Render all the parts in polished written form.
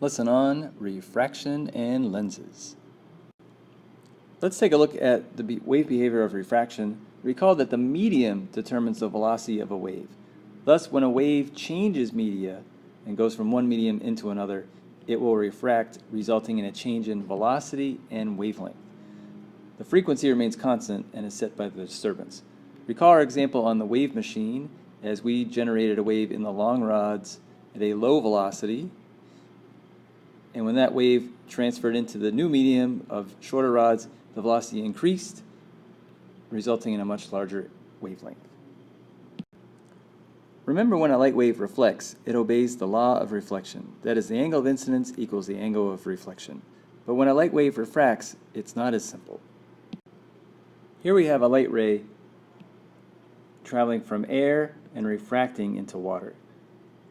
Lesson on refraction and lenses. Let's take a look at the wave behavior of refraction. Recall that the medium determines the velocity of a wave. Thus, when a wave changes media and goes from one medium into another, it will refract, resulting in a change in velocity and wavelength. The frequency remains constant and is set by the disturbance. Recall our example on the wave machine as we generated a wave in the long rods at a low velocity, and when that wave transferred into the new medium of shorter rods, the velocity increased, resulting in a much larger wavelength. Remember, when a light wave reflects, it obeys the law of reflection. That is, the angle of incidence equals the angle of reflection. But when a light wave refracts, it's not as simple. Here we have a light ray traveling from air and refracting into water.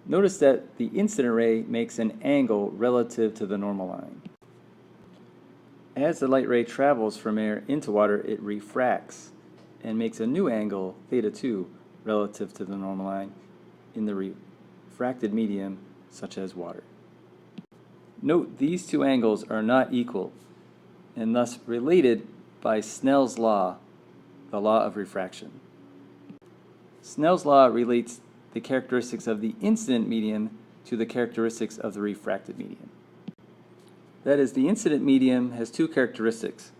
Notice that the incident ray makes an angle relative to the normal line. As the light ray travels from air into water, it refracts and makes a new angle, theta 2, relative to the normal line in the refracted medium, such as water. Note these two angles are not equal and thus related by Snell's law, the law of refraction. Snell's law relates the characteristics of the incident medium to the characteristics of the refracted medium. That is, the incident medium has two characteristics.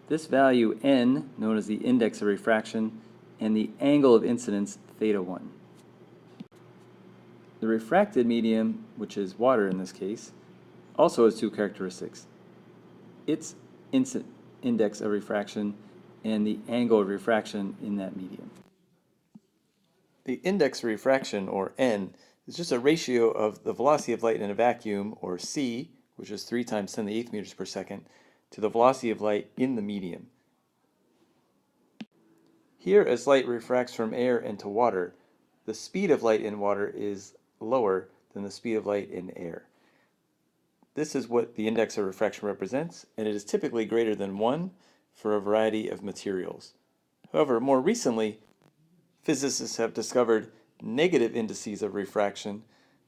This value n, known as the index of refraction, and the angle of incidence, theta 1. The refracted medium, which is water in this case, also has two characteristics. Its index of refraction and the angle of refraction in that medium. The index of refraction, or n, is just a ratio of the velocity of light in a vacuum, or c, which is 3 times 10 to the 8th meters per second, to the velocity of light in the medium. Here, as light refracts from air into water, the speed of light in water is lower than the speed of light in air. This is what the index of refraction represents, and it is typically greater than 1 for a variety of materials. However, more recently, physicists have discovered negative indices of refraction,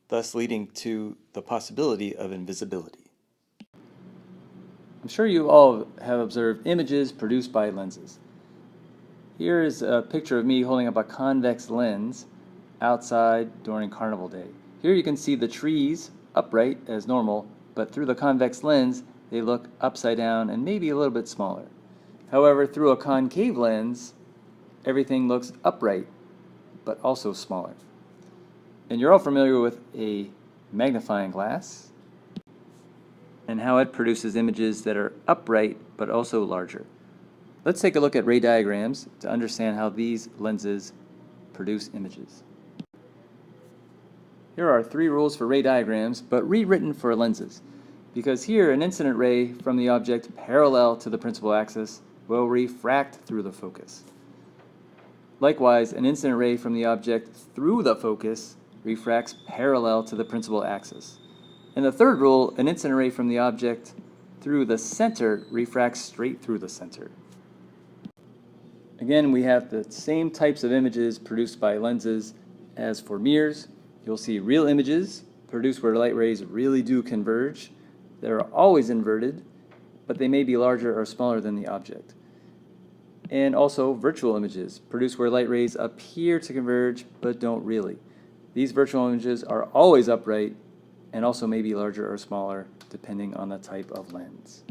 thus leading to the possibility of invisibility. I'm sure you all have observed images produced by lenses. Here is a picture of me holding up a convex lens outside during Carnival Day. Here you can see the trees upright as normal, but through the convex lens they look upside down and maybe a little bit smaller. However, through a concave lens, everything looks upright, but also smaller. And you're all familiar with a magnifying glass and how it produces images that are upright, but also larger. Let's take a look at ray diagrams to understand how these lenses produce images. Here are 3 rules for ray diagrams, but rewritten for lenses, because here an incident ray from the object parallel to the principal axis will refract through the focus. Likewise, an incident ray from the object through the focus refracts parallel to the principal axis. And the third rule, an incident ray from the object through the center refracts straight through the center. Again, we have the same types of images produced by lenses as for mirrors. You'll see real images produced where light rays really do converge. They're always inverted, but they may be larger or smaller than the object. And also virtual images produced where light rays appear to converge but don't really. These virtual images are always upright and also may be larger or smaller depending on the type of lens.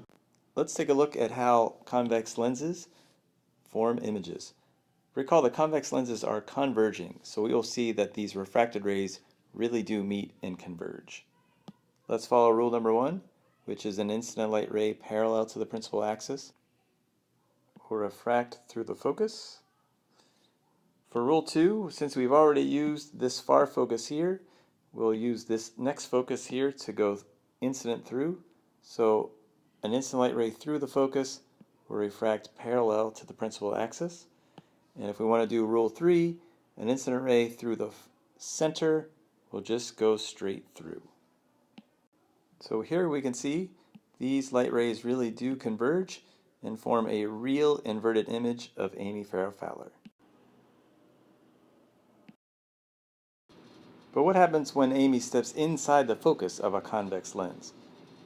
Let's take a look at how convex lenses form images. Recall that convex lenses are converging, so we will see that these refracted rays really do meet and converge. Let's follow rule number 1, which is an incident light ray parallel to the principal axis will refract through the focus. For rule 2, since we've already used this far focus here, we'll use this next focus here to go incident through. So an incident light ray through the focus will refract parallel to the principal axis. And if we want to do rule 3, an incident ray through the center will just go straight through. So here we can see these light rays really do converge and form a real inverted image of Amy Farrah Fowler. But what happens when Amy steps inside the focus of a convex lens?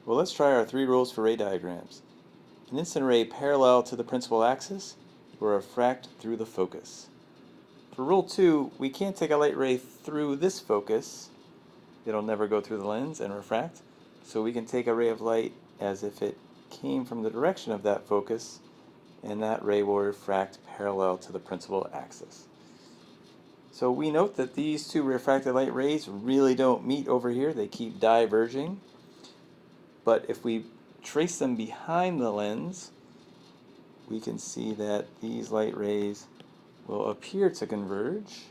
Well, let's try our 3 rules for ray diagrams. An instant ray parallel to the principal axis will refract through the focus. For rule 2, we can't take a light ray through this focus. It'll never go through the lens and refract. So we can take a ray of light as if it came from the direction of that focus, and that ray will refract parallel to the principal axis. So we note that these 2 refracted light rays really don't meet over here. They keep diverging. But if we trace them behind the lens, we can see that these light rays will appear to converge.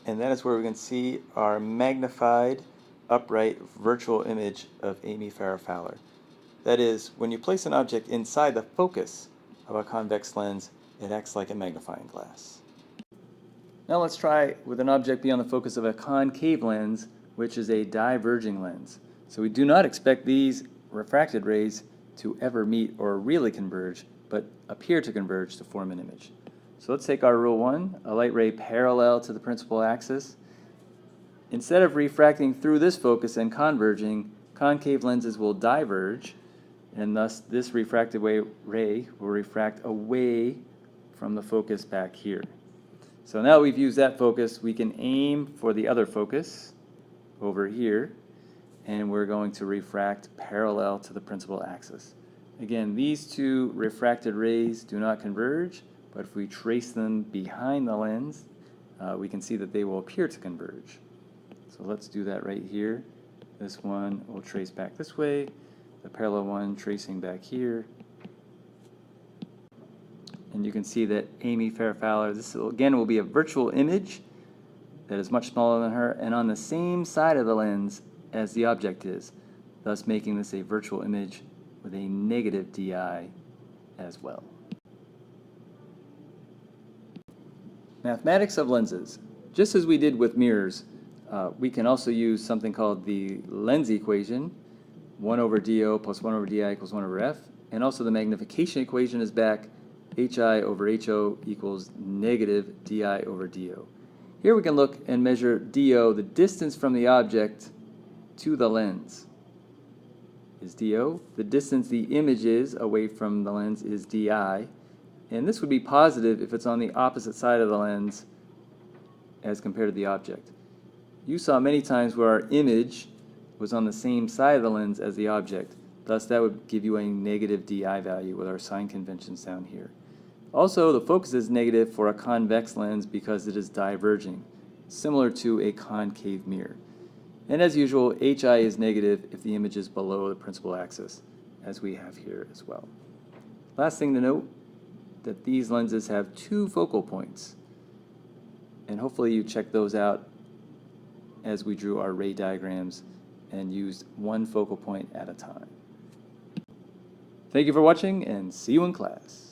And that is where we can see our magnified upright virtual image of Amy Farrah Fowler. That is, when you place an object inside the focus of a convex lens, it acts like a magnifying glass. Now let's try with an object beyond the focus of a concave lens, which is a diverging lens. So we do not expect these refracted rays to ever meet or really converge, but appear to converge to form an image. So let's take our rule 1, a light ray parallel to the principal axis. Instead of refracting through this focus and converging, concave lenses will diverge, and thus this refracted ray will refract away from the focus back here. So now we've used that focus, we can aim for the other focus over here, and we're going to refract parallel to the principal axis. Again, these 2 refracted rays do not converge, but if we trace them behind the lens, we can see that they will appear to converge. So let's do that right here. This one will trace back this way, the parallel one tracing back here. And you can see that Amy Farrah Fowler, this again will be a virtual image that is much smaller than her and on the same side of the lens as the object is, thus making this a virtual image with a negative DI as well. Mathematics of lenses. Just as we did with mirrors, we can also use something called the lens equation, 1 over DO plus 1 over DI equals 1 over F, and also the magnification equation is back, HI over HO equals negative DI over DO. Here we can look and measure DO, the distance from the object to the lens is DO. The distance the image is away from the lens is DI. And this would be positive if it's on the opposite side of the lens as compared to the object. You saw many times where our image was on the same side of the lens as the object. Thus, that would give you a negative DI value with our sign conventions down here. Also, the focus is negative for a convex lens because it is diverging, similar to a concave mirror. And as usual, HI is negative if the image is below the principal axis, as we have here as well. Last thing to note, that these lenses have 2 focal points. And hopefully you checked those out as we drew our ray diagrams and used 1 focal point at a time. Thank you for watching, and see you in class.